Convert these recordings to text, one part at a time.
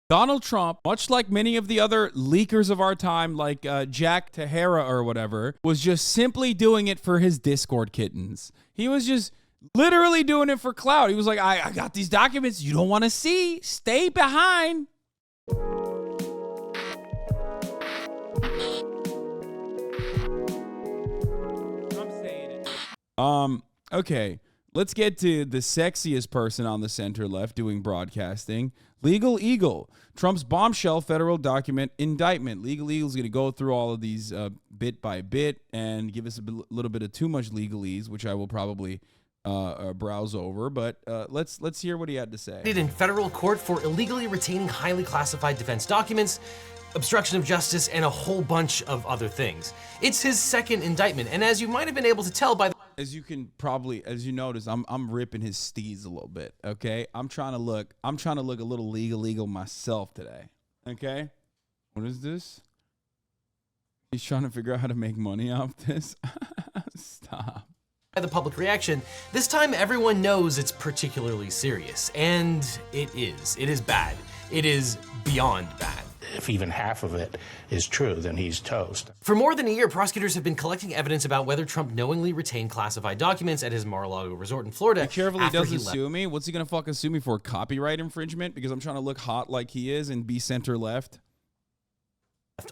Donald Trump, much like many of the other leakers of our time, like Jack Tahara or whatever, was just simply doing it for his Discord kittens. He was just literally doing it for clout. He was like, I got these documents you don't want to see. Stay behind. I'm saying it. Okay. Let's get to the sexiest person on the center left doing broadcasting. LegalEagle, Trump's bombshell federal document indictment. LegalEagle is going to go through all of these bit by bit and give us a little bit of too much legalese, which I will probably browse over. But let's hear what he had to say. In federal court for illegally retaining highly classified defense documents, obstruction of justice, and a whole bunch of other things. It's his second indictment, and as you might have been able to tell by the as you notice, I'm ripping his steez a little bit, okay? I'm trying to look a little legal myself today, okay? What is this? He's trying to figure out how to make money off this. Stop. By the public reaction, this time everyone knows it's particularly serious, and it is. It is bad. It is beyond bad. If even half of it is true, then he's toast. For more than a year, prosecutors have been collecting evidence about whether Trump knowingly retained classified documents at his Mar-a-Lago resort in Florida. Be careful he doesn't sue me. What's he gonna fucking sue me for? Copyright infringement? Because I'm trying to look hot like he is and be center left?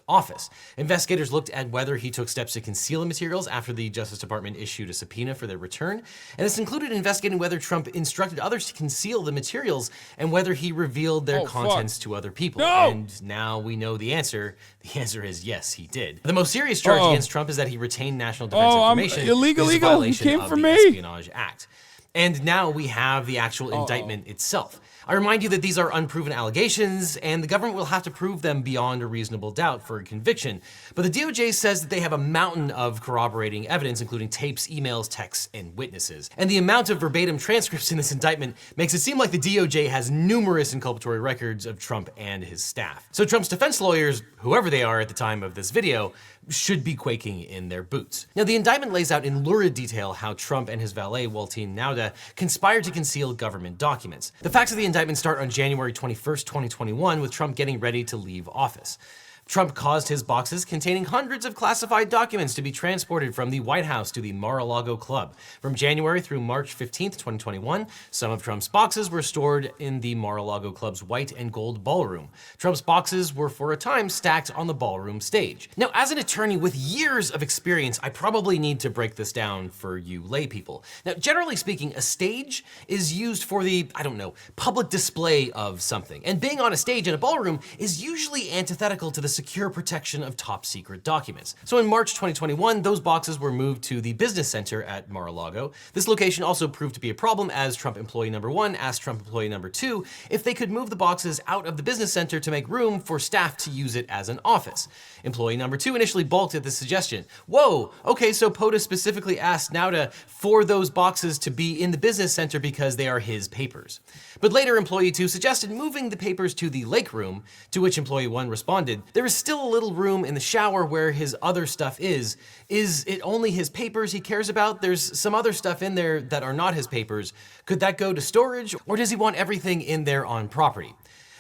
Office. Investigators looked at whether he took steps to conceal the materials after the Justice Department issued a subpoena for their return, and this included investigating whether Trump instructed others to conceal the materials and whether he revealed their contents to other people. No! And now we know the answer. The answer is yes, he did. The most serious charge against Trump is that he retained national defense information. Illegal. He came for me. Espionage Act. And now we have the actual indictment itself. I remind you that these are unproven allegations, and the government will have to prove them beyond a reasonable doubt for a conviction. But the DOJ says that they have a mountain of corroborating evidence, including tapes, emails, texts, and witnesses. And the amount of verbatim transcripts in this indictment makes it seem like the DOJ has numerous inculpatory records of Trump and his staff. So Trump's defense lawyers, whoever they are at the time of this video, should be quaking in their boots. Now, the indictment lays out in lurid detail how Trump and his valet, Waltin Nauda, conspired to conceal government documents. The facts of the indictment start on January 21st, 2021, with Trump getting ready to leave office. Trump caused his boxes containing hundreds of classified documents to be transported from the White House to the Mar-a-Lago club. From January through March 15th, 2021, some of Trump's boxes were stored in the Mar-a-Lago club's white and gold ballroom. Trump's boxes were for a time stacked on the ballroom stage. Now, as an attorney with years of experience, I probably need to break this down for you lay people. Now, generally speaking, a stage is used for the, public display of something. And being on a stage in a ballroom is usually antithetical to the secure protection of top secret documents. So in March 2021, those boxes were moved to the business center at Mar-a-Lago. This location also proved to be a problem as Trump employee number 1 asked Trump employee number 2 if they could move the boxes out of the business center to make room for staff to use it as an office. Employee number 2 initially balked at this suggestion. Whoa, okay, so POTUS specifically asked Nauda for those boxes to be in the business center because they are his papers. But later, employee 2 suggested moving the papers to the lake room, to which employee 1 responded, "There is still a little room in the shower where his other stuff is. Is it only his papers he cares about? There's some other stuff in there that are not his papers. Could that go to storage, or does he want everything in there on property?"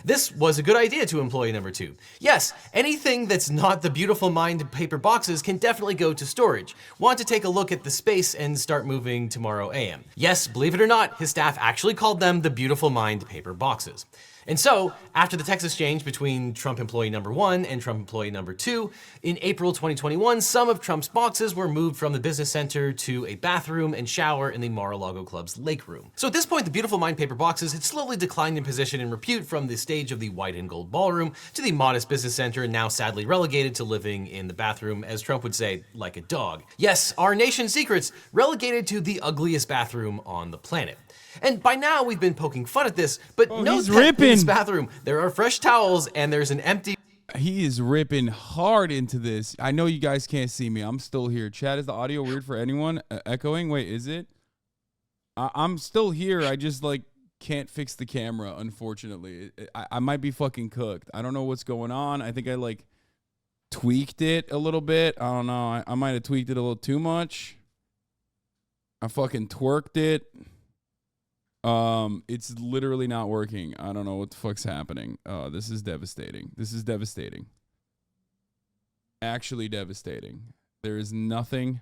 This was a good idea to employee number 2. Yes, anything that's not the Beautiful Mind paper boxes can definitely go to storage. Want to take a look at the space and start moving tomorrow AM. Yes, believe it or not, his staff actually called them the Beautiful Mind paper boxes. And so, after the text exchange between Trump employee number 1 and Trump employee number 2, in April 2021, some of Trump's boxes were moved from the business center to a bathroom and shower in the Mar-a-Lago club's lake room. So at this point, the Beautiful Mind paper boxes had slowly declined in position and repute from the stage of the white and gold ballroom to the modest business center, and now sadly relegated to living in the bathroom, as Trump would say, like a dog. Yes, our nation's secrets relegated to the ugliest bathroom on the planet. And by now we've been poking fun at this, but note that in this bathroom there are fresh towels and there's an empty... He is ripping hard into this. I know you guys can't see me. I'm still here. Chat, is the audio weird for anyone? Echoing? Wait, is it? I'm still here. I just can't fix the camera, unfortunately. I might be fucking cooked. I don't know what's going on. I think I tweaked it a little bit. I don't know. I might have tweaked it a little too much. I fucking twerked it. It's literally not working. I don't know what the fuck's happening. This is devastating. This is devastating. Actually devastating. There is nothing.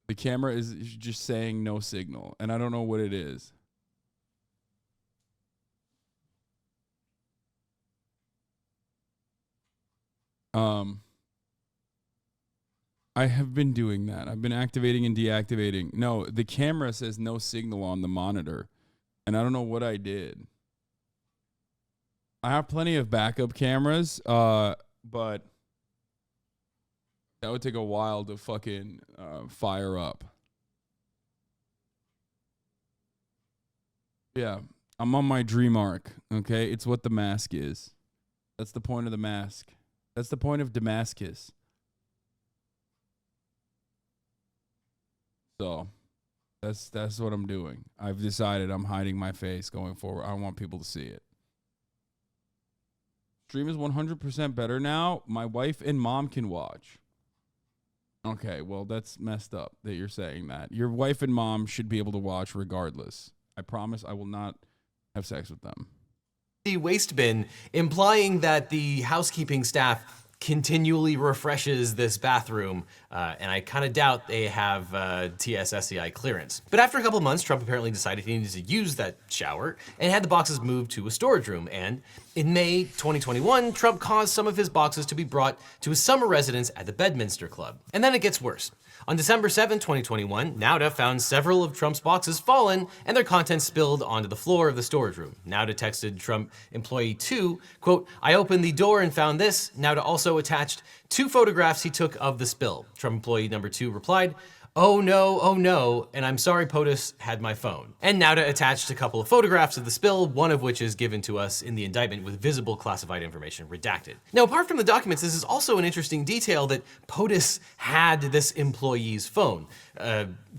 The camera is just saying no signal, and I don't know what it is. I have been doing that. I've been activating and deactivating. No, the camera says no signal on the monitor, and I don't know what I did. I have plenty of backup cameras, but that would take a while to fucking fire up. Yeah, I'm on my dream arc, okay? It's what the mask is. That's the point of the mask. That's the point of Damascus. So, that's what I'm doing. I've decided I'm hiding my face going forward. I don't want people to see it. Stream is 100% better now. My wife and mom can watch. Okay, well, that's messed up that you're saying that. Your wife and mom should be able to watch regardless. I promise I will not have sex with them. The waste bin, implying that the housekeeping staff continually refreshes this bathroom, and I kind of doubt they have TSSCI clearance. But after a couple of months, Trump apparently decided he needed to use that shower and had the boxes moved to a storage room. And in May 2021, Trump caused some of his boxes to be brought to his summer residence at the Bedminster Club. And then it gets worse. On December 7, 2021, Nauta found several of Trump's boxes fallen and their contents spilled onto the floor of the storage room. Nauta texted Trump employee 2, quote, "I opened the door and found this." Nauta also attached 2 photographs he took of the spill. Trump employee number 2 replied, oh no, and I'm sorry POTUS had my phone." And Nauta attached a couple of photographs of the spill, one of which is given to us in the indictment with visible classified information redacted. Now, apart from the documents, this is also an interesting detail that POTUS had this employee's phone.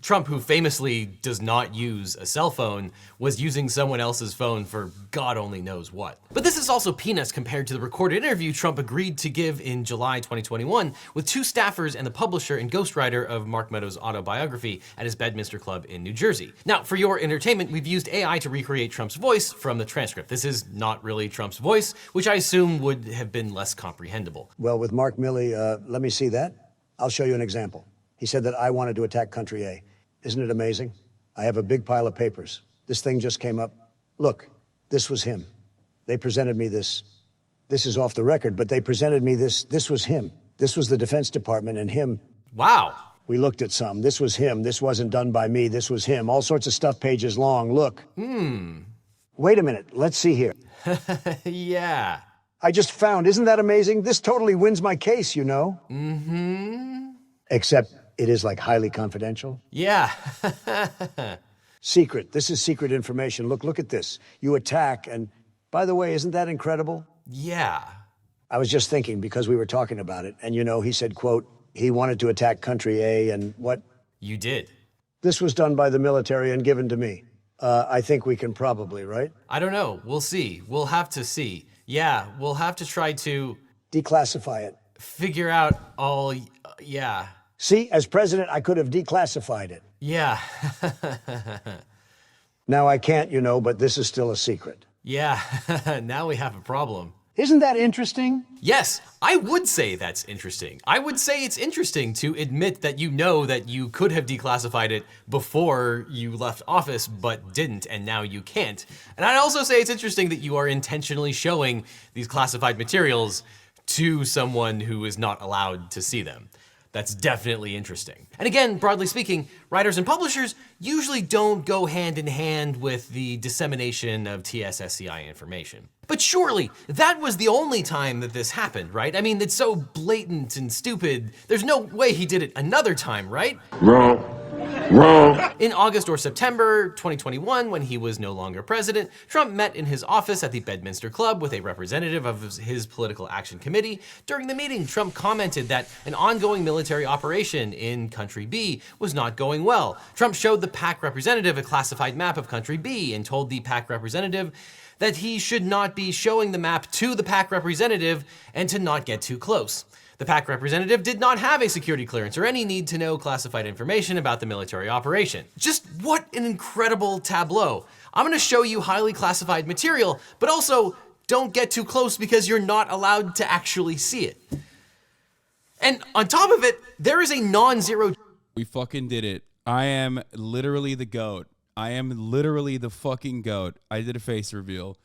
Trump, who famously does not use a cell phone, was using someone else's phone for God only knows what. But this is also peanuts compared to the recorded interview Trump agreed to give in July 2021 with 2 staffers and the publisher and ghostwriter of Mark Meadows' autobiography at his Bedminster Club in New Jersey. Now, for your entertainment, we've used AI to recreate Trump's voice from the transcript. This is not really Trump's voice, which I assume would have been less comprehensible. Well, with Mark Milley, let me see that. I'll show you an example. He said that I wanted to attack Country A. Isn't it amazing? I have a big pile of papers. This thing just came up. Look, this was him. They presented me this. This is off the record, but they presented me this. This was him. This was the Defense Department and him. Wow. We looked at some. This was him. This wasn't done by me. This was him. All sorts of stuff, pages long. Look. Wait a minute. Let's see here. Yeah. I just found. Isn't that amazing? This totally wins my case, you know? Except it is like highly confidential. Yeah. Secret. This is secret information. Look at this. You attack, and by the way, isn't that incredible? Yeah. I was just thinking because we were talking about it, and you know, he said, quote, he wanted to attack Country A, and what? You did. This was done by the military and given to me. I think we can probably, right? I don't know. We'll see. We'll have to see. Yeah, we'll have to try to Declassify it. figure out all, yeah. See, as president, I could have declassified it. Yeah. Now I can't, you know, but this is still a secret. Yeah. Now we have a problem. Isn't that interesting? Yes, I would say that's interesting. I would say it's interesting to admit that you know that you could have declassified it before you left office, but didn't, and now you can't. And I'd also say it's interesting that you are intentionally showing these classified materials to someone who is not allowed to see them. That's definitely interesting. And again, broadly speaking, writers and publishers usually don't go hand in hand with the dissemination of TSSCI information. But surely, that was the only time that this happened, right? I mean, it's so blatant and stupid. There's no way he did it another time, right? Wrong. In August or September 2021, when he was no longer president, Trump met in his office at the Bedminster Club with a representative of his political action committee. During the meeting, Trump commented that an ongoing military operation in Country B was not going well. Trump showed the PAC representative a classified map of Country B and told the PAC representative that he should not be showing the map to the PAC representative and to not get too close. The PAC representative did not have a security clearance or any need to know classified information about the military operation. Just what an incredible tableau. I'm gonna show you highly classified material, but also don't get too close because you're not allowed to actually see it. And on top of it, there is a non-zero. We fucking did it. I am literally the GOAT. I am literally the fucking GOAT. I did a face reveal.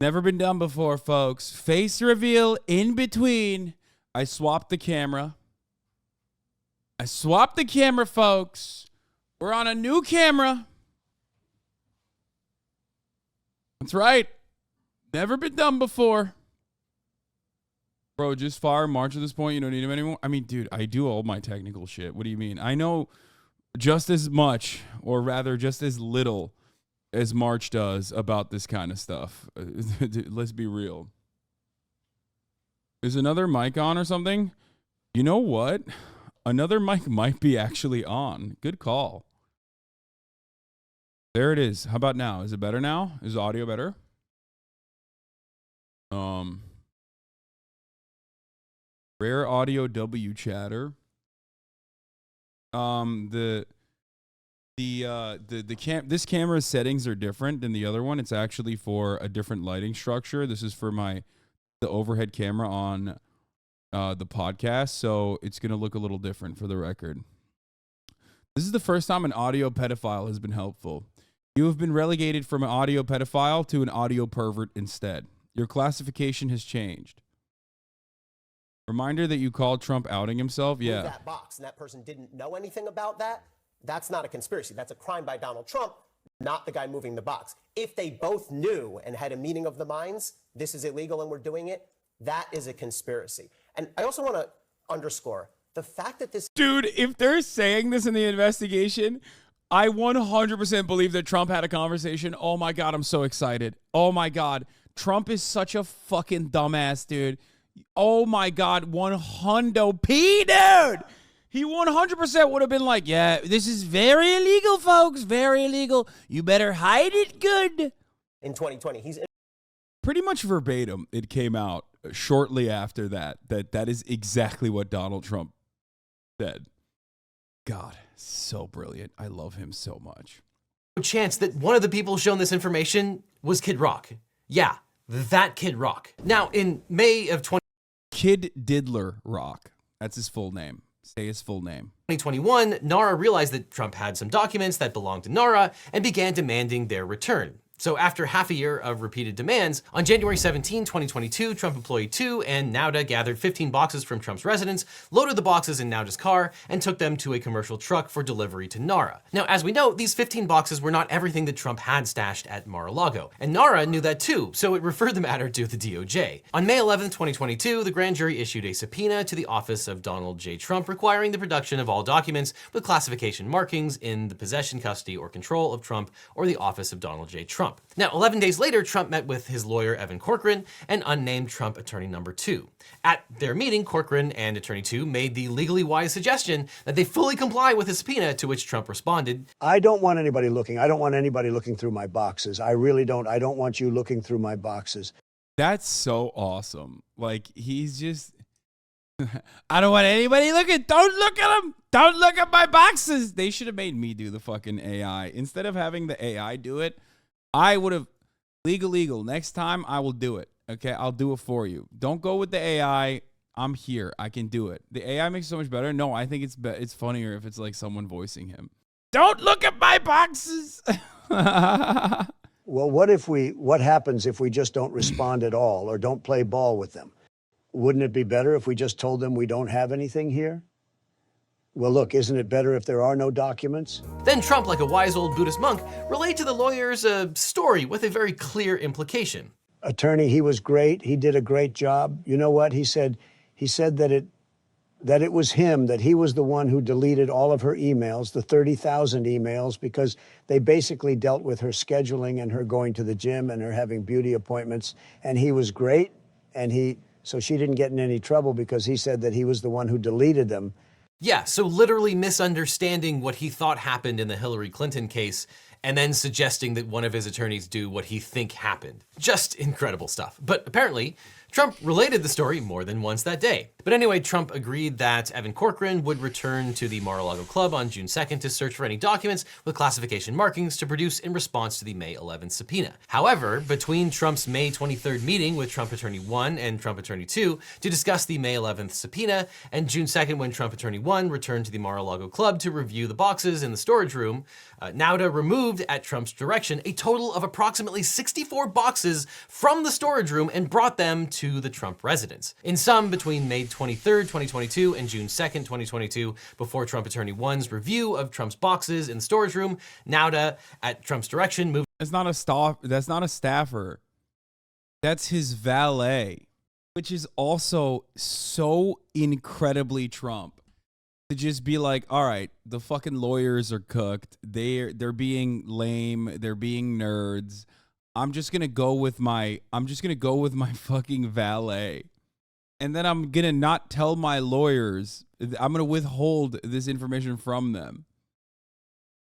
Never been done before, folks. Face reveal in between. I swapped the camera. Folks. We're on a new camera. That's right. Never been done before. Bro, just fire March at this point. You don't need him anymore. I mean, dude, I do all my technical shit. What do you mean? I know just as much, or rather just as little as March does about this kind of stuff. Let's be real. Is another mic on or something? You know what? Another mic might be actually on. Good call. There it is. How about now? Is it better now? Is the audio better? Rare audio W chatter. This camera's settings are different than the other one. It's actually for a different lighting structure. This is for the overhead camera on the podcast, so it's gonna look a little different for the record. This is the first time an audio pedophile has been helpful. You have been relegated from an audio pedophile to an audio pervert instead. Your classification has changed. Reminder that you called Trump outing himself. Yeah. That box and that person didn't know anything about that. That's not a conspiracy. That's a crime by Donald Trump, not the guy moving the box. If they both knew and had a meeting of the minds, this is illegal and we're doing it, that is a conspiracy. And I also want to underscore the fact that this... Dude, if they're saying this in the investigation, I 100% believe that Trump had a conversation. Oh my God, I'm so excited. Oh my God. Trump is such a fucking dumbass, dude. Oh my God, 100p, dude. He 100% would have been like, yeah, this is very illegal, folks. Very illegal. You better hide it good. In 2020, he's... Pretty much verbatim, it came out shortly after that is exactly what Donald Trump said. God, so brilliant. I love him so much. Chance that one of the people shown this information was Kid Rock. Yeah, that Kid Rock. Now, in May of Kid Diddler Rock. That's his full name. Say his full name. 2021, NARA realized that Trump had some documents that belonged to NARA and began demanding their return. So after half a year of repeated demands, on January 17, 2022, Trump Employee 2 and Nauda gathered 15 boxes from Trump's residence, loaded the boxes in Nauda's car, and took them to a commercial truck for delivery to NARA. Now, as we know, these 15 boxes were not everything that Trump had stashed at Mar-a-Lago, and NARA knew that too, so it referred the matter to the DOJ. On May 11, 2022, the grand jury issued a subpoena to the office of Donald J. Trump requiring the production of all documents with classification markings in the possession, custody, or control of Trump or the office of Donald J. Trump. Now, 11 days later, Trump met with his lawyer, Evan Corcoran, and unnamed Trump attorney number 2. At their meeting, Corcoran and attorney 2 made the legally wise suggestion that they fully comply with the subpoena, to which Trump responded, I don't want anybody looking. I don't want anybody looking through my boxes. I really don't. I don't want you looking through my boxes. That's so awesome. Like, he's just... I don't want anybody looking. Don't look at them. Don't look at my boxes. They should have made me do the fucking AI. Instead of having the AI do it, I would have LegalEagle. Next time, I will do it. Okay, I'll do it for you. Don't go with the AI. I'm here. I can do it. The AI makes it so much better. No, I think it's funnier if it's like someone voicing him. Don't look at my boxes. Well, what happens if we just don't respond at all or don't play ball with them? Wouldn't it be better if we just told them we don't have anything here? Well, look, isn't it better if there are no documents? Then Trump, like a wise old Buddhist monk, relayed to the lawyers a story with a very clear implication. Attorney, he was great. He did a great job. You know what he said? He said that it was him, that he was the one who deleted all of her emails, the 30,000 emails, because they basically dealt with her scheduling and her going to the gym and her having beauty appointments. And he was great. And so she didn't get in any trouble because he said that he was the one who deleted them. Yeah, so literally misunderstanding what he thought happened in the Hillary Clinton case and then suggesting that one of his attorneys do what he think happened. Just incredible stuff. But apparently, Trump related the story more than once that day. But anyway, Trump agreed that Evan Corcoran would return to the Mar-a-Lago club on June 2nd to search for any documents with classification markings to produce in response to the May 11th subpoena. However, between Trump's May 23rd meeting with Trump Attorney 1 and Trump Attorney 2 to discuss the May 11th subpoena, and June 2nd when Trump Attorney 1 returned to the Mar-a-Lago club to review the boxes in the storage room, Nauta removed, at Trump's direction, a total of approximately 64 boxes from the storage room and brought them to the Trump residence. In sum, between May 23rd, 2022 and June 2nd, 2022, before Trump Attorney 1's review of Trump's boxes in the storage room, Nauta, at Trump's direction, moved— That's not a staffer. That's his valet, which is also so incredibly Trump. To just be like, all right, the fucking lawyers are cooked. They're being lame. They're being nerds. I'm just gonna go with my fucking valet, and then I'm gonna not tell my lawyers. I'm gonna withhold this information from them.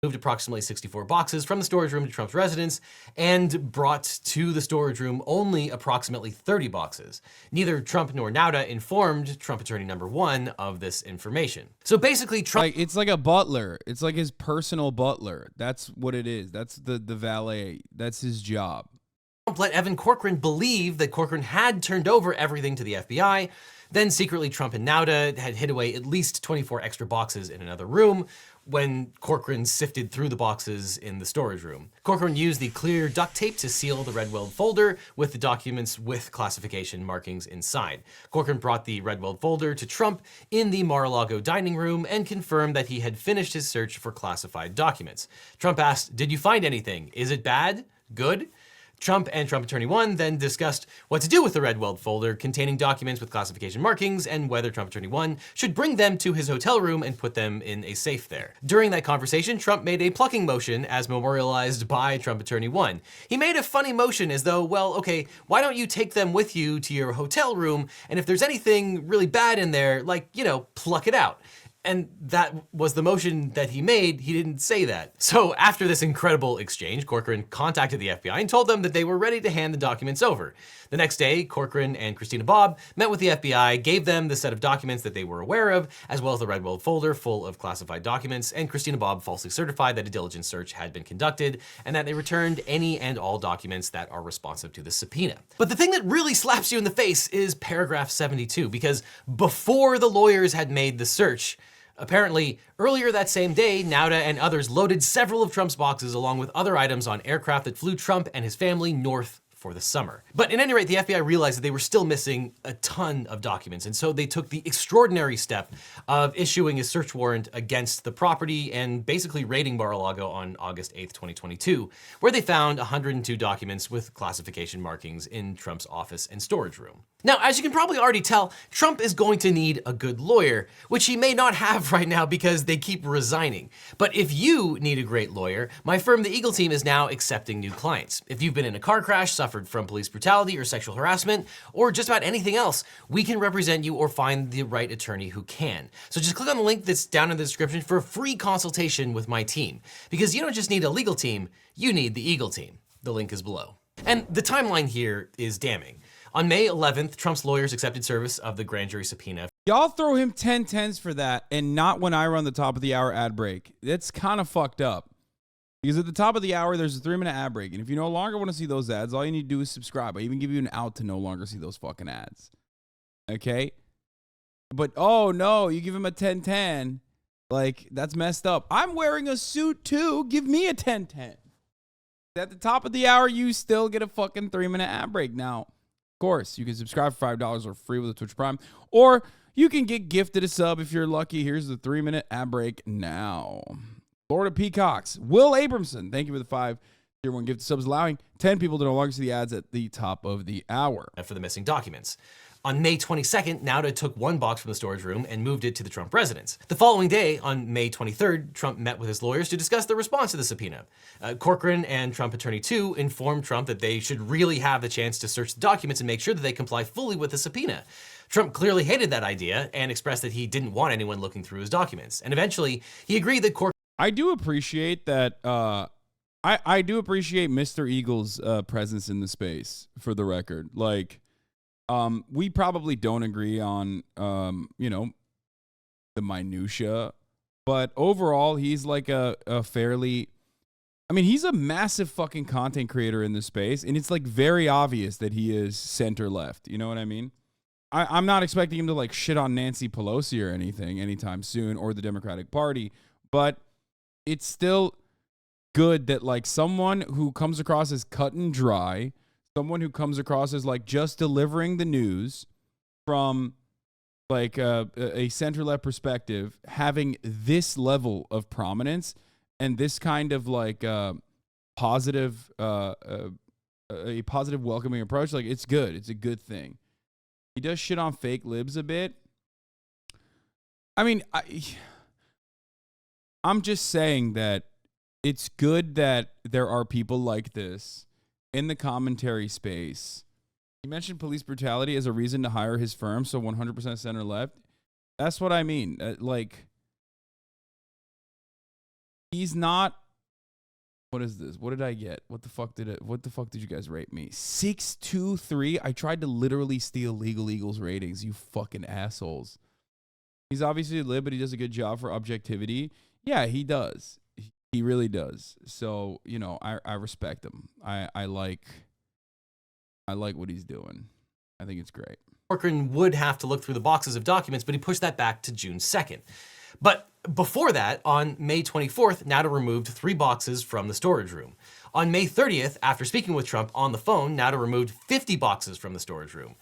Moved approximately 64 boxes from the storage room to Trump's residence and brought to the storage room only approximately 30 boxes. Neither Trump nor Nauta informed Trump Attorney number 1 of this information. So basically, Trump— It's like a butler. It's like his personal butler. That's what it is. That's the valet. That's his job. Trump let Evan Corcoran believe that Corcoran had turned over everything to the FBI. Then secretly, Trump and Nauta had hid away at least 24 extra boxes in another room when Corcoran sifted through the boxes in the storage room. Corcoran used the clear duct tape to seal the red weld folder with the documents with classification markings inside. Corcoran brought the red weld folder to Trump in the Mar-a-Lago dining room and confirmed that he had finished his search for classified documents. Trump asked, "Did you find anything? Is it bad? Good?" Trump and Trump Attorney 1 then discussed what to do with the red weld folder containing documents with classification markings and whether Trump Attorney 1 should bring them to his hotel room and put them in a safe there. During that conversation, Trump made a plucking motion as memorialized by Trump Attorney 1. He made a funny motion as though, well, okay, why don't you take them with you to your hotel room, and if there's anything really bad in there, like, you know, pluck it out. And that was the motion that he made. He didn't say that. So after this incredible exchange, Corcoran contacted the FBI and told them that they were ready to hand the documents over. The next day, Corcoran and Christina Bobb met with the FBI, gave them the set of documents that they were aware of, as well as the red weld folder full of classified documents, and Christina Bobb falsely certified that a diligence search had been conducted and that they returned any and all documents that are responsive to the subpoena. But the thing that really slaps you in the face is paragraph 72, because before the lawyers had made the search, apparently, earlier that same day, Nauta and others loaded several of Trump's boxes along with other items on aircraft that flew Trump and his family north for the summer. But at any rate, the FBI realized that they were still missing a ton of documents, and so they took the extraordinary step of issuing a search warrant against the property and basically raiding Mar-a-Lago on August 8th, 2022, where they found 102 documents with classification markings in Trump's office and storage room. Now, as you can probably already tell, Trump is going to need a good lawyer, which he may not have right now because they keep resigning. But if you need a great lawyer, my firm, the Eagle Team, is now accepting new clients. If you've been in a car crash, suffered from police brutality or sexual harassment, or just about anything else, we can represent you or find the right attorney who can. So just click on the link that's down in the description for a free consultation with my team. Because you don't just need a legal team, you need the Eagle Team. The link is below. And the timeline here is damning. On May 11th, Trump's lawyers accepted service of the grand jury subpoena. Y'all throw him 10/10s for that and not when I run the top of the hour ad break. That's kind of fucked up. Because at the top of the hour, there's a 3-minute ad break. And if you no longer want to see those ads, all you need to do is subscribe. I even give you an out to no longer see those fucking ads. Okay? But, oh no, you give him a 10/10. Like, that's messed up. I'm wearing a suit too. Give me a 10/10. At the top of the hour, you still get a fucking 3-minute ad break. Now, of course, you can subscribe for $5 or free with a Twitch Prime, or you can get gifted a sub if you're lucky. Here's the 3-minute ad break now. Florida Peacocks, Will Abramson, thank you for the 5 tier 1 gift subs, allowing 10 people to no longer see the ads at the top of the hour. For the missing documents. On May 22nd, Nauta took one box from the storage room and moved it to the Trump residence. The following day, on May 23rd, Trump met with his lawyers to discuss the response to the subpoena. Corcoran and Trump Attorney 2 informed Trump that they should really have the chance to search the documents and make sure that they comply fully with the subpoena. Trump clearly hated that idea and expressed that he didn't want anyone looking through his documents. And eventually, he agreed that Corcoran— I do appreciate that I do appreciate Mr. Eagle's presence in the space, for the record. Like, we probably don't agree on, you know, the minutia, but overall, he's like a fairly, I mean, he's a massive fucking content creator in this space, and it's like very obvious that he is center left. You know what I mean? I'm not expecting him to like shit on Nancy Pelosi or anything anytime soon, or the Democratic Party, but it's still good that like someone who comes across as cut and dry, someone who comes across as like just delivering the news from like a center-left perspective, having this level of prominence and this kind of like positive, a positive welcoming approach, like it's good. It's a good thing. He does shit on fake libs a bit. I mean, I'm just saying that it's good that there are people like this in the commentary space. You mentioned police brutality as a reason to hire his firm, so 100% center left. That's what I mean. Like, he's not. What is this? What did I get? What the fuck did you guys rate me? 623. I tried to literally steal LegalEagle's ratings. You fucking assholes. He's obviously a lib, but he does a good job for objectivity. Yeah, he does. He really does. So, you know, I respect him. I like what he's doing. I think it's great. Corcoran would have to look through the boxes of documents, but he pushed that back to June 2nd. But before that, on May 24th, Nauta removed 3 boxes from the storage room. On May 30th, after speaking with Trump on the phone, Nauta removed 50 boxes from the storage room.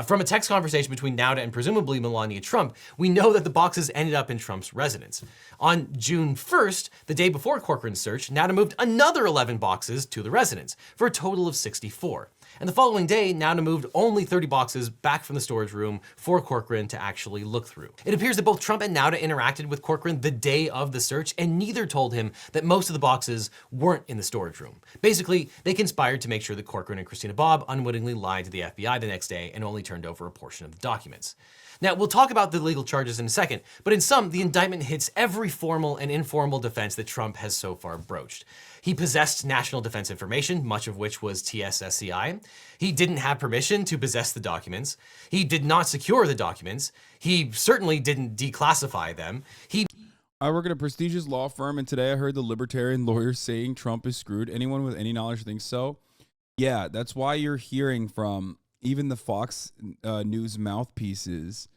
From a text conversation between Nauta and presumably Melania Trump, we know that the boxes ended up in Trump's residence. On June 1st, the day before Corcoran's search, Nauta moved another 11 boxes to the residence, for a total of 64. And the following day, Nauta moved only 30 boxes back from the storage room for Corcoran to actually look through. It appears that both Trump and Nauta interacted with Corcoran the day of the search, and neither told him that most of the boxes weren't in the storage room. Basically, they conspired to make sure that Corcoran and Christina Bobb unwittingly lied to the FBI the next day and only turned over a portion of the documents. Now, we'll talk about the legal charges in a second, but in sum, the indictment hits every formal and informal defense that Trump has so far broached. He possessed national defense information, much of which was TSSCI. He didn't have permission to possess the documents. He did not secure the documents. He certainly didn't declassify them. I work at a prestigious law firm, and today I heard the libertarian lawyers saying Trump is screwed. Anyone with any knowledge thinks so. Yeah, that's why you're hearing from even the Fox News mouthpieces.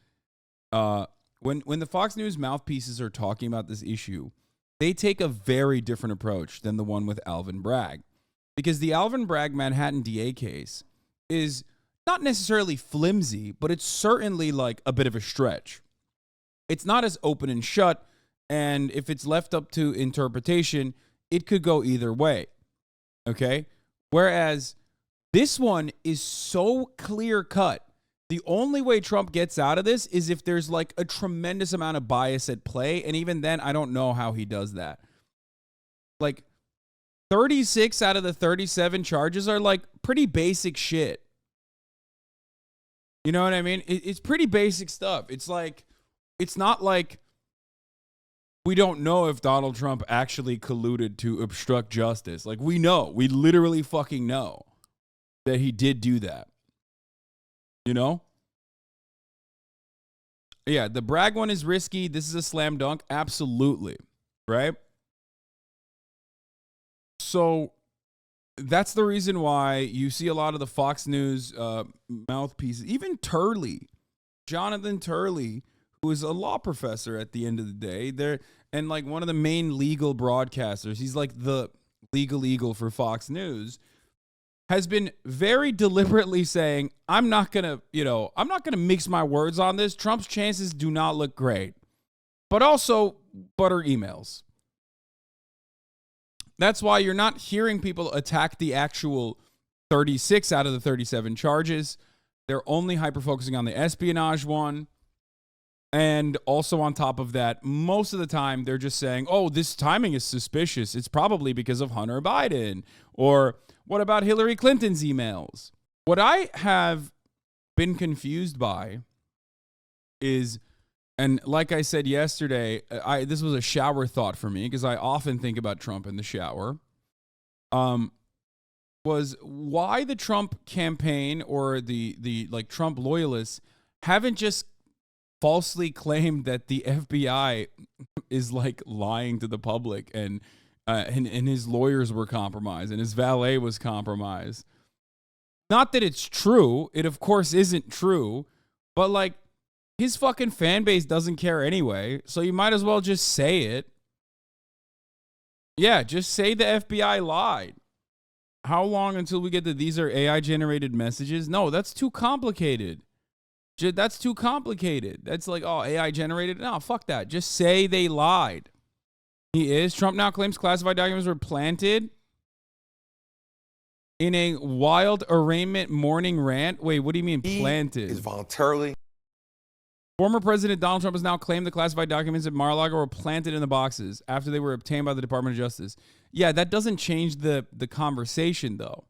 When the Fox News mouthpieces are talking about this issue, they take a very different approach than the one with Alvin Bragg. Because the Alvin Bragg Manhattan DA case is not necessarily flimsy, but it's certainly like a bit of a stretch. It's not as open and shut, and if it's left up to interpretation, it could go either way. Okay? Whereas this one is so clear cut. The only way Trump gets out of this is if there's like a tremendous amount of bias at play. And even then, I don't know how he does that. Like 36 out of the 37 charges are like pretty basic shit. You know what I mean? It's pretty basic stuff. It's like, it's not like we don't know if Donald Trump actually colluded to obstruct justice. Like we know, we literally fucking know that he did do that. You know? Yeah, the Bragg one is risky. This is a slam dunk. Absolutely. Right? So that's the reason why you see a lot of the Fox News mouthpieces, even Turley, Jonathan Turley, who is a law professor at the end of the day, and like one of the main legal broadcasters. He's like the LegalEagle for Fox News. Has been very deliberately saying, I'm not going to mix my words on this. Trump's chances do not look great. But also butter emails. That's why you're not hearing people attack the actual 36 out of the 37 charges. They're only hyper-focusing on the espionage one. And also on top of that, most of the time they're just saying, oh, this timing is suspicious. It's probably because of Hunter Biden. Or what about Hillary Clinton's emails? What I have been confused by is, and like I said yesterday, this was a shower thought for me because I often think about Trump in the shower. was why the Trump campaign or the like Trump loyalists haven't just falsely claimed that the FBI is like lying to the public and his lawyers were compromised and his valet was compromised. Not that it's true. It of course isn't true, but like his fucking fan base doesn't care anyway. So you might as well just say it. Yeah, just say the FBI lied. How long until we get that these are AI generated messages? No, that's too complicated. That's too complicated. That's like, oh, AI generated. No, fuck that. Just say they lied. He is. Trump now claims classified documents were planted in a wild arraignment morning rant. Wait, what do you mean planted? Is voluntarily. Former President Donald Trump has now claimed the classified documents at Mar-a-Lago were planted in the boxes after they were obtained by the Department of Justice. Yeah, that doesn't change the conversation, though.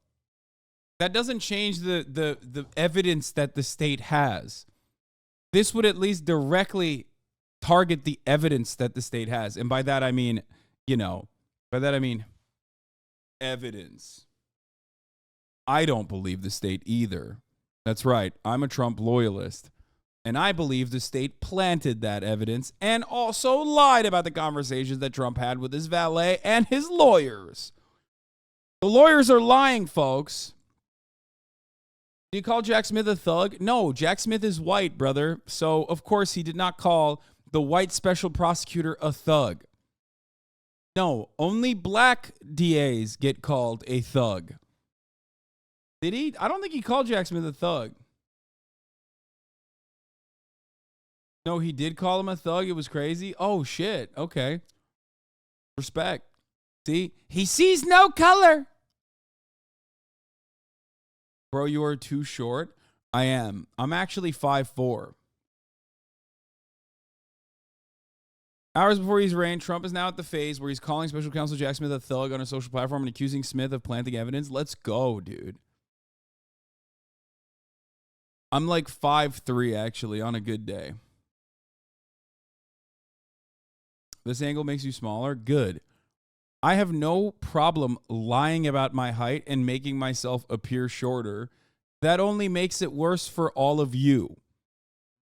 That doesn't change the evidence that the state has. This would at least directly target the evidence that the state has. And by that, I mean, evidence. I don't believe the state either. That's right. I'm a Trump loyalist. And I believe the state planted that evidence and also lied about the conversations that Trump had with his valet and his lawyers. The lawyers are lying, folks. Do you call Jack Smith a thug? No, Jack Smith is white, brother. So, of course, he did not call the white special prosecutor a thug. No, only black DAs get called a thug. Did he? I don't think he called Jack Smith a thug. No, he did call him a thug. It was crazy. Oh, shit. Okay. Respect. See? He sees no color. Bro, you are too short. I am. I'm actually 5'4". Hours before he's reigned, Trump is now at the phase where he's calling special counsel Jack Smith a thug on a social platform and accusing Smith of planting evidence. Let's go, dude. I'm like 5'3", actually, on a good day. This angle makes you smaller? Good. I have no problem lying about my height and making myself appear shorter. That only makes it worse for all of you.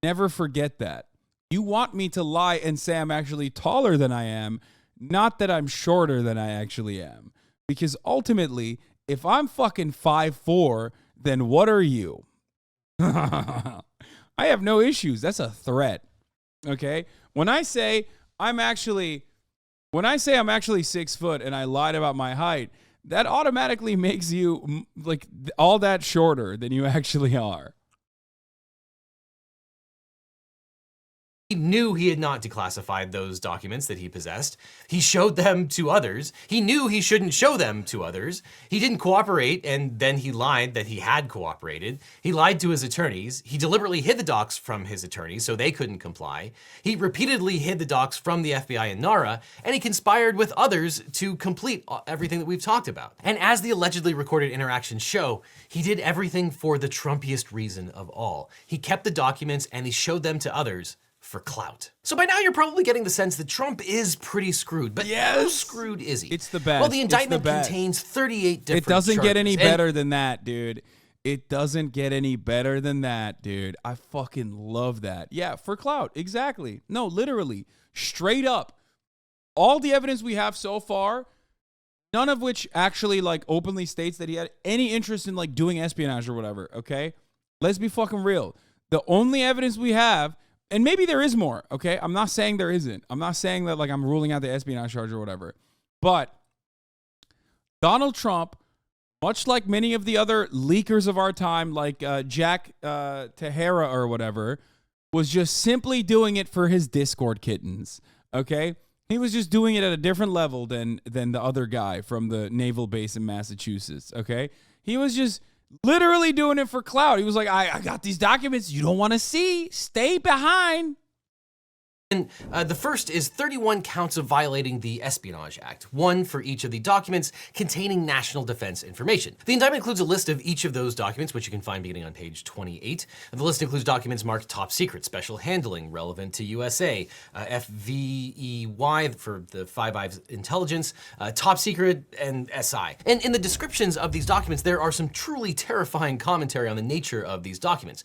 Never forget that. You want me to lie and say I'm actually taller than I am, not that I'm shorter than I actually am. Because ultimately, if I'm fucking 5'4", then what are you? I have no issues. That's a threat. Okay? When I say I'm actually 6 foot and I lied about my height, that automatically makes you like all that shorter than you actually are. He knew he had not declassified those documents that he possessed. He showed them to others. He knew he shouldn't show them to others. He didn't cooperate, and then he lied that he had cooperated. He lied to his attorneys. He deliberately hid the docs from his attorneys so they couldn't comply. He repeatedly hid the docs from the FBI and NARA, and he conspired with others to complete everything that we've talked about. And as the allegedly recorded interactions show, he did everything for the Trumpiest reason of all. He kept the documents and he showed them to others for clout. So by now you're probably getting the sense that Trump is pretty screwed, but how screwed is he? It's the best. Well, the indictment contains 38 different It doesn't get any charges. better than that, dude. It doesn't get any better than that, dude. I fucking love that. Yeah, for clout, exactly. No, literally, straight up. All the evidence we have so far, none of which actually like openly states that he had any interest in like doing espionage or whatever, okay? Let's be fucking real. The only evidence we have, and maybe there is more, okay? I'm not saying there isn't. I'm not saying that like I'm ruling out the espionage charge or whatever. But Donald Trump, much like many of the other leakers of our time, like Jack Tahara or whatever, was just simply doing it for his Discord kittens, okay? He was just doing it at a different level than the other guy from the naval base in Massachusetts, okay? He was just literally doing it for clout. He was like, I got these documents you don't want to see. Stay behind. And the first is 31 counts of violating the Espionage Act, one for each of the documents containing national defense information. The indictment includes a list of each of those documents, which you can find beginning on page 28. The list includes documents marked top secret, special handling, relevant to USA, FVEY for the Five Eyes intelligence, top secret, and SI. And in the descriptions of these documents, there are some truly terrifying commentary on the nature of these documents.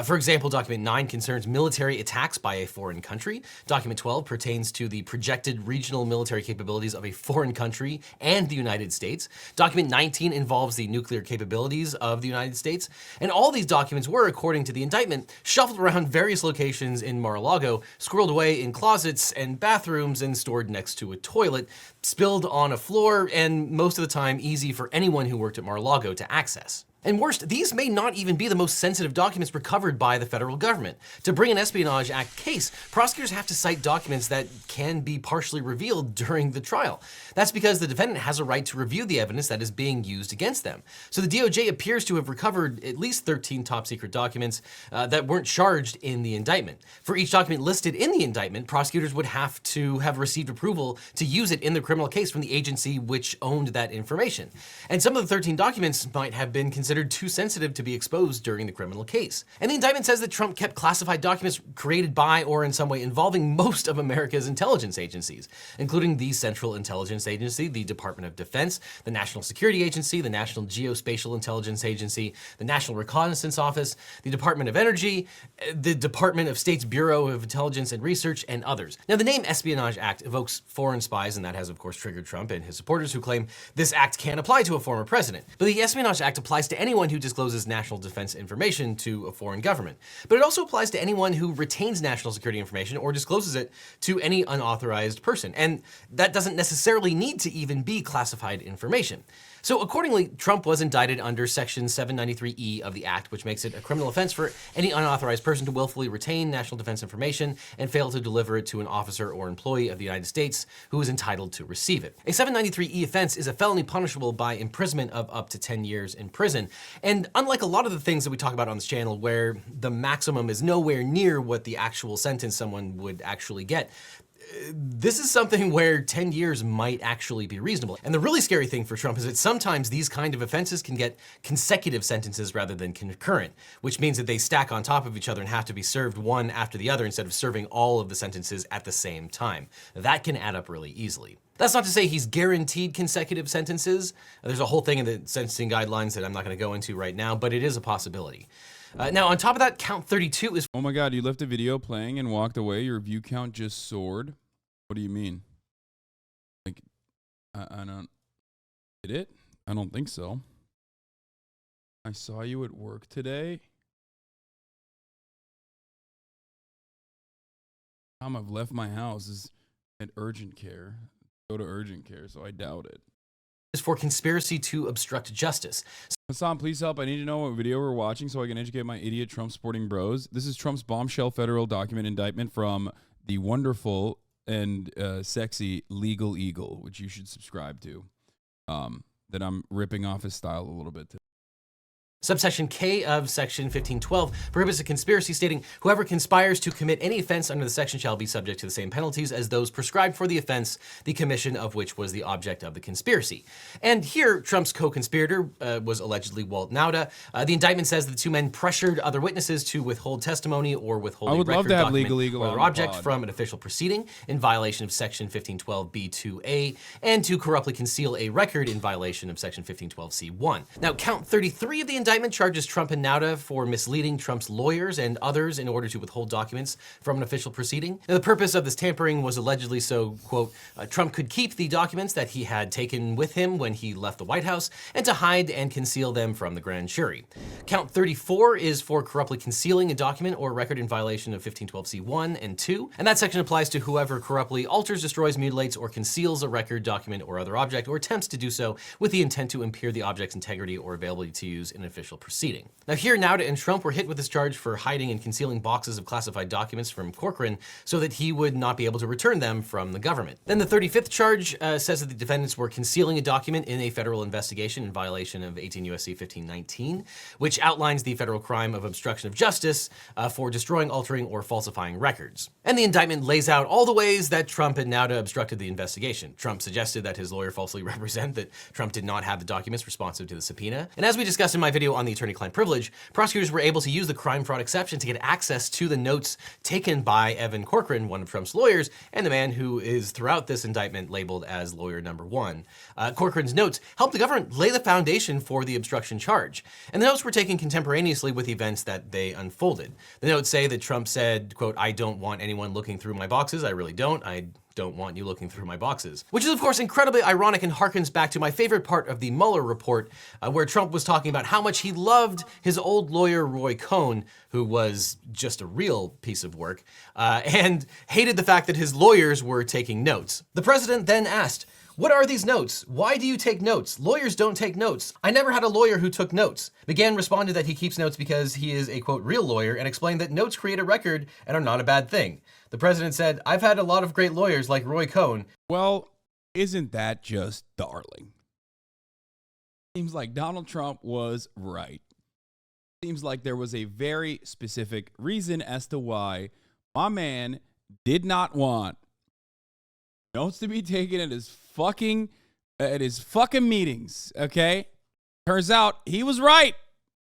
For example, document 9 concerns military attacks by a foreign country. Document 12 pertains to the projected regional military capabilities of a foreign country and the United States. Document 19 involves the nuclear capabilities of the United States. And all these documents were, according to the indictment, shuffled around various locations in Mar-a-Lago, squirreled away in closets and bathrooms, and stored next to a toilet, spilled on a floor, and most of the time easy for anyone who worked at Mar-a-Lago to access. And worst, these may not even be the most sensitive documents recovered by the federal government. To bring an Espionage Act case, prosecutors have to cite documents that can be partially revealed during the trial. That's because the defendant has a right to review the evidence that is being used against them. So the DOJ appears to have recovered at least 13 top secret documents that weren't charged in the indictment. For each document listed in the indictment, prosecutors would have to have received approval to use it in the criminal case from the agency which owned that information. And some of the 13 documents might have been considered too sensitive to be exposed during the criminal case. And the indictment says that Trump kept classified documents created by or in some way involving most of America's intelligence agencies, including the Central Intelligence Agency, the Department of Defense, the National Security Agency, the National Geospatial Intelligence Agency, the National Reconnaissance Office, the Department of Energy, the Department of State's Bureau of Intelligence and Research, and others. Now, the name Espionage Act evokes foreign spies, and that has, of course, triggered Trump and his supporters who claim this act can't apply to a former president. But the Espionage Act applies to anyone who discloses national defense information to a foreign government. But it also applies to anyone who retains national security information or discloses it to any unauthorized person. And that doesn't necessarily need to even be classified information. So accordingly, Trump was indicted under Section 793E of the Act, which makes it a criminal offense for any unauthorized person to willfully retain national defense information and fail to deliver it to an officer or employee of the United States who is entitled to receive it. A 793E offense is a felony punishable by imprisonment of up to 10 years in prison. And unlike a lot of the things that we talk about on this channel where the maximum is nowhere near what the actual sentence someone would actually get, this is something where 10 years might actually be reasonable. And the really scary thing for Trump is that sometimes these kind of offenses can get consecutive sentences rather than concurrent, which means that they stack on top of each other and have to be served one after the other instead of serving all of the sentences at the same time. That can add up really easily. That's not to say he's guaranteed consecutive sentences. There's a whole thing in the sentencing guidelines that I'm not going to go into right now, but it is a possibility. Now, on top of that, count 32 is... Oh my God, you left a video playing and walked away. Your view count just soared. What do you mean? Like, I don't... Did it? I don't think so. I saw you at work today. Time I've left my house is at urgent care. Go to urgent care, so I doubt it. Is for conspiracy to obstruct justice. Hasan, please help. I need to know what video we're watching so I can educate my idiot Trump supporting bros. This is Trump's Bombshell federal document indictment from the wonderful and sexy LegalEagle, which you should subscribe to. That I'm ripping off his style a little bit today. Subsection K of Section 1512 prohibits a conspiracy stating, whoever conspires to commit any offense under the section shall be subject to the same penalties as those prescribed for the offense, the commission of which was the object of the conspiracy. And here, Trump's co-conspirator was allegedly Walt Nauta. The indictment says that the two men pressured other witnesses to withhold testimony or withhold a record document or other object from an official proceeding in violation of Section 1512B2A, and to corruptly conceal a record in violation of Section 1512C1. Now, count 33 of the indictment charges Trump and Nauta for misleading Trump's lawyers and others in order to withhold documents from an official proceeding. Now, the purpose of this tampering was allegedly so, quote, Trump could keep the documents that he had taken with him when he left the White House and to hide and conceal them from the grand jury. Count 34 is for corruptly concealing a document or record in violation of 1512C1 and 2, and that section applies to whoever corruptly alters, destroys, mutilates, or conceals a record, document, or other object, or attempts to do so with the intent to impair the object's integrity or availability to use in an official judicial proceeding. Now here, Nauta and Trump were hit with this charge for hiding and concealing boxes of classified documents from Corcoran so that he would not be able to return them from the government. Then the 35th charge says that the defendants were concealing a document in a federal investigation in violation of 18 U.S.C. 1519, which outlines the federal crime of obstruction of justice for destroying, altering, or falsifying records. And the indictment lays out all the ways that Trump and Nauta obstructed the investigation. Trump suggested that his lawyer falsely represent that Trump did not have the documents responsive to the subpoena. And as we discussed in my video on the attorney-client privilege, prosecutors were able to use the crime fraud exception to get access to the notes taken by Evan Corcoran, one of Trump's lawyers, and the man who is throughout this indictment labeled as lawyer number one. Corcoran's notes helped the government lay the foundation for the obstruction charge. And the notes were taken contemporaneously with events that they unfolded. The notes say that Trump said, quote, "I don't want anyone looking through my boxes. I really don't. I don't want you looking through my boxes." Which is, of course, incredibly ironic and harkens back to my favorite part of the Mueller report, where Trump was talking about how much he loved his old lawyer, Roy Cohn, who was just a real piece of work, and hated the fact that his lawyers were taking notes. The president then asked, "What are these notes? Why do you take notes? Lawyers don't take notes. I never had a lawyer who took notes." McGahn responded that he keeps notes because he is a, quote, real lawyer, and explained that notes create a record and are not a bad thing. The president said, "I've had a lot of great lawyers like Roy Cohn." Well, isn't that just darling? Seems like Donald Trump was right. Seems like there was a very specific reason as to why my man did not want notes to be taken at his fucking meetings, okay? Turns out he was right.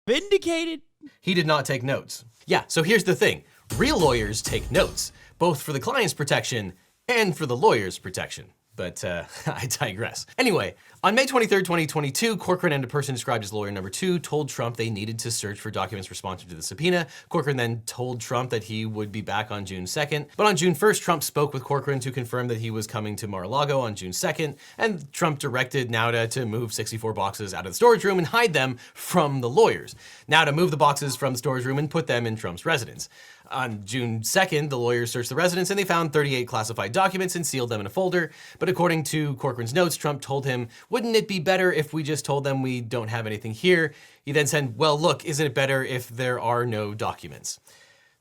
Vindicated. He did not take notes. Yeah, so here's the thing. Real lawyers take notes, both for the client's protection and for the lawyer's protection. But I digress. Anyway, on May 23rd, 2022, Corcoran and a person described as lawyer number two told Trump they needed to search for documents responsive to the subpoena. Corcoran then told Trump that he would be back on June 2nd. But on June 1st, Trump spoke with Corcoran to confirm that he was coming to Mar-a-Lago on June 2nd, and Trump directed Nauta to move 64 boxes out of the storage room and hide them from the lawyers. Nauta moved the boxes from the storage room and put them in Trump's residence. On June 2nd, the lawyers searched the residence and they found 38 classified documents and sealed them in a folder. But according to Corcoran's notes, Trump told him, "Wouldn't it be better if we just told them we don't have anything here?" He then said, "Well, look, isn't it better if there are no documents?"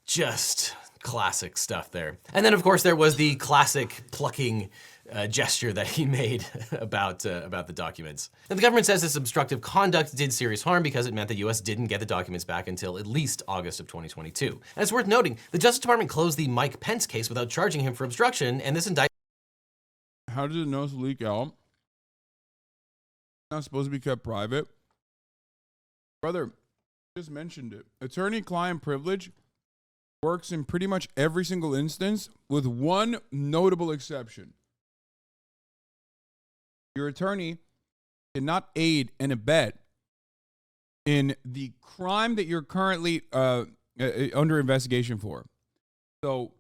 Just classic stuff there. And then, of course, there was the classic plucking gesture that he made about the documents. Now, the government says this obstructive conduct did serious harm because it meant the U.S. didn't get the documents back until at least August of 2022. And it's worth noting, the Justice Department closed the Mike Pence case without charging him for obstruction, and this indictment. How did the notes leak out? Not supposed to be kept private. Brother, just mentioned it. Attorney-client privilege works in pretty much every single instance with one notable exception. Your attorney cannot aid and abet in the crime that you're currently under investigation for. So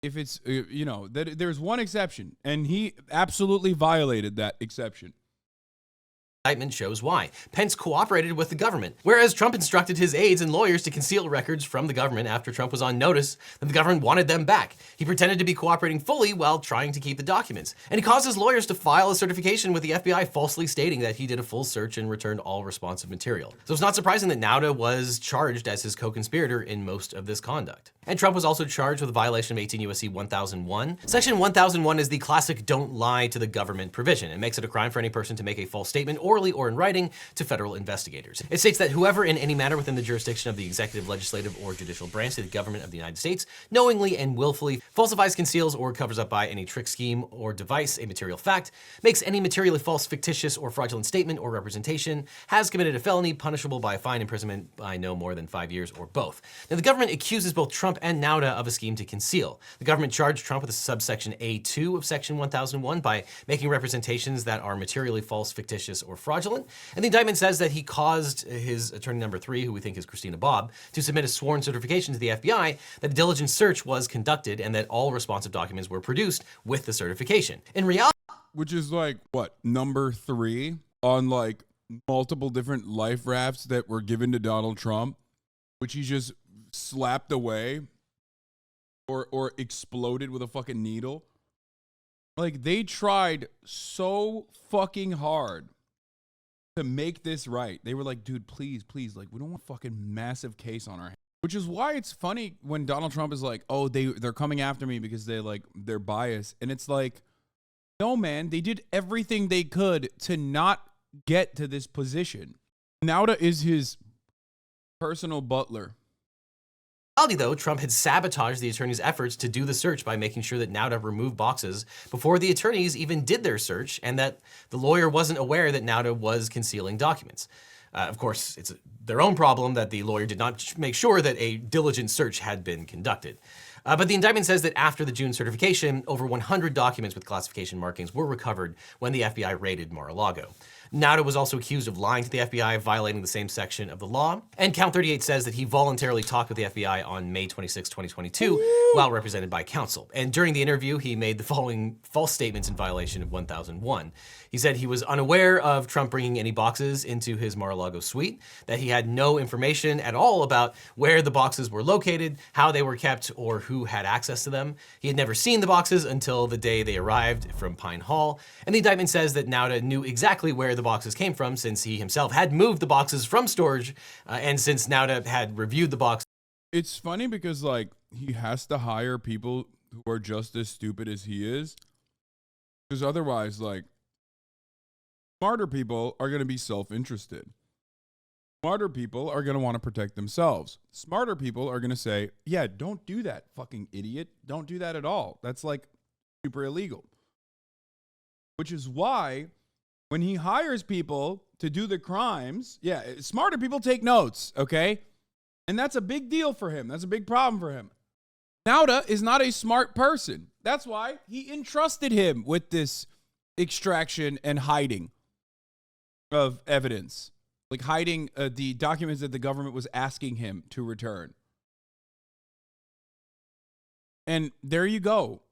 if it's, there's one exception, and he absolutely violated that exception. Indictment shows why. Pence cooperated with the government, whereas Trump instructed his aides and lawyers to conceal records from the government after Trump was on notice that the government wanted them back. He pretended to be cooperating fully while trying to keep the documents. And he caused his lawyers to file a certification with the FBI falsely stating that he did a full search and returned all responsive material. So it's not surprising that Nauta was charged as his co-conspirator in most of this conduct. And Trump was also charged with a violation of 18 U.S.C. 1001. Section 1001 is the classic don't lie to the government provision. It makes it a crime for any person to make a false statement orally or in writing to federal investigators. It states that whoever in any manner within the jurisdiction of the executive, legislative, or judicial branch of the government of the United States knowingly and willfully falsifies, conceals, or covers up by any trick, scheme, or device a material fact, makes any materially false, fictitious, or fraudulent statement or representation, has committed a felony punishable by a fine, imprisonment by no more than 5 years, or both. Now, the government accuses both Trump and Nauta of a scheme to conceal. The government charged Trump with a subsection A2 of section 1001 by making representations that are materially false, fictitious, or fraudulent. And the indictment says that he caused his attorney number 3, who we think is Christina Bobb, to submit a sworn certification to the FBI that a diligent search was conducted and that all responsive documents were produced with the certification. In reality, which is like, what, number 3 on like multiple different life rafts that were given to Donald Trump, which he just slapped away or exploded with a fucking needle. Like, they tried so fucking hard to make this right. They were like, dude, please, like, we don't want a fucking massive case on our hands. Which is why it's funny when Donald Trump is like, oh, they're coming after me because they're biased. And it's like, no, man, they did everything they could to not get to this position. Nauta is his personal butler. Though, Trump had sabotaged the attorney's efforts to do the search by making sure that Nauta removed boxes before the attorneys even did their search, and that the lawyer wasn't aware that Nauta was concealing documents. Of course, it's their own problem that the lawyer did not make sure that a diligent search had been conducted. But the indictment says that after the June certification, over 100 documents with classification markings were recovered when the FBI raided Mar-a-Lago. Nauta was also accused of lying to the FBI, violating the same section of the law. And Count 38 says that he voluntarily talked with the FBI on May 26, 2022, while represented by counsel. And during the interview, he made the following false statements in violation of 1001. He said he was unaware of Trump bringing any boxes into his Mar-a-Lago suite, that he had no information at all about where the boxes were located, how they were kept, or who had access to them. He had never seen the boxes until the day they arrived from Pine Hall. And the indictment says that Nauta knew exactly where the boxes came from, since he himself had moved the boxes from storage, and since Nauta had reviewed the box. It's funny because, like, he has to hire people who are just as stupid as he is, because otherwise, like, smarter people are going to be self-interested. Smarter people are going to want to protect themselves. Smarter people are going to say, yeah, don't do that, fucking idiot. Don't do that at all. That's, like, super illegal. Which is why when he hires people to do the crimes, yeah, smarter people take notes, okay? And that's a big deal for him. That's a big problem for him. Nauta is not a smart person. That's why he entrusted him with this extraction and hiding of evidence. Like hiding the documents that the government was asking him to return. And there you go.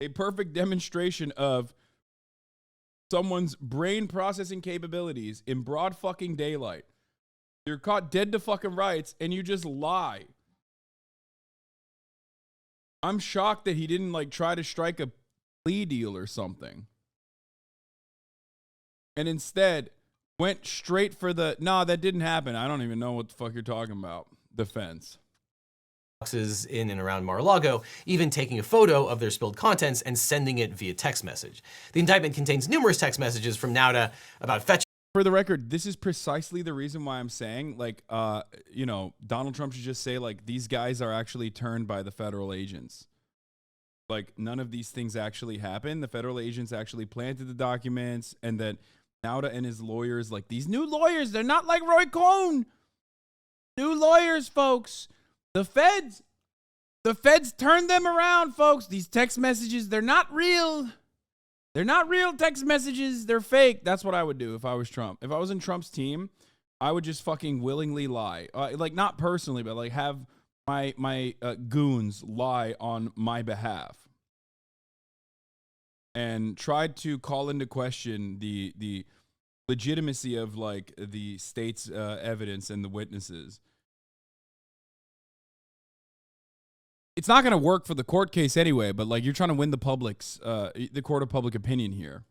A perfect demonstration of someone's brain processing capabilities in broad fucking daylight. You're caught dead to fucking rights and you just lie. I'm shocked that he didn't like try to strike a plea deal or something. And instead went straight for the, nah, that didn't happen. I don't even know what the fuck you're talking about. Defense. Boxes in and around Mar-a-Lago, even taking a photo of their spilled contents and sending it via text message. The indictment contains numerous text messages from Nauta about fetching. For the record, this is precisely the reason why I'm saying, like, you know, Donald Trump should just say, like, these guys are actually turned by the federal agents. Like, none of these things actually happened. The federal agents actually planted the documents, and that Nauta and his lawyers, like, these new lawyers, they're not like Roy Cohn. New lawyers, folks. The feds turned them around, folks. These text messages, they're not real. They're not real text messages. They're fake. That's what I would do if I was Trump. If I was in Trump's team, I would just fucking willingly lie. Like, not personally, but like have my goons lie on my behalf. And tried to call into question the legitimacy of like the state's evidence and the witnesses. It's not going to work for the court case anyway, but like you're trying to win the public's, the court of public opinion here.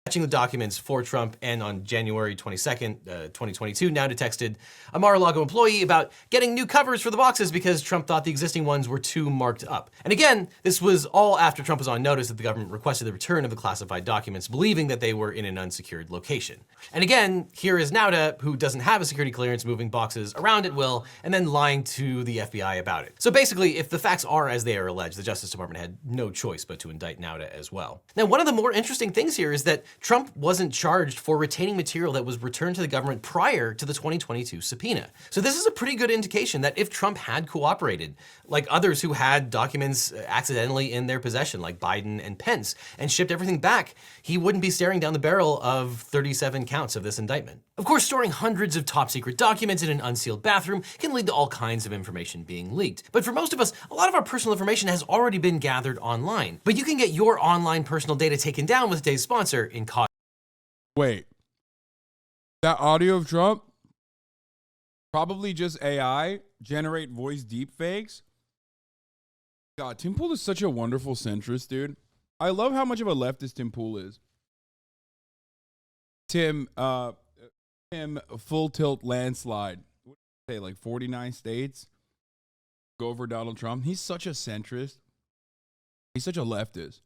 Fetching the documents for Trump, and on January 22nd, 2022, Nauta texted a Mar-a-Lago employee about getting new covers for the boxes because Trump thought the existing ones were too marked up. And again, this was all after Trump was on notice that the government requested the return of the classified documents, believing that they were in an unsecured location. And again, here is Nauta, who doesn't have a security clearance, moving boxes around at will, and then lying to the FBI about it. So basically, if the facts are as they are alleged, the Justice Department had no choice but to indict Nauta as well. Now, one of the more interesting things here is that Trump wasn't charged for retaining material that was returned to the government prior to the 2022 subpoena. So this is a pretty good indication that if Trump had cooperated, like others who had documents accidentally in their possession, like Biden and Pence, and shipped everything back, he wouldn't be staring down the barrel of 37 counts of this indictment. Of course, storing hundreds of top secret documents in an unsealed bathroom can lead to all kinds of information being leaked. But for most of us, a lot of our personal information has already been gathered online. But you can get your online personal data taken down with today's sponsor, Incognito. Wait, that audio of Trump, probably just AI, generate voice deepfakes. God, Tim Pool is such a wonderful centrist, dude. I love how much of a leftist Tim Pool is. Tim, him a full tilt landslide. What did you say, like 49 states go over Donald Trump? He's such a centrist. He's such a leftist.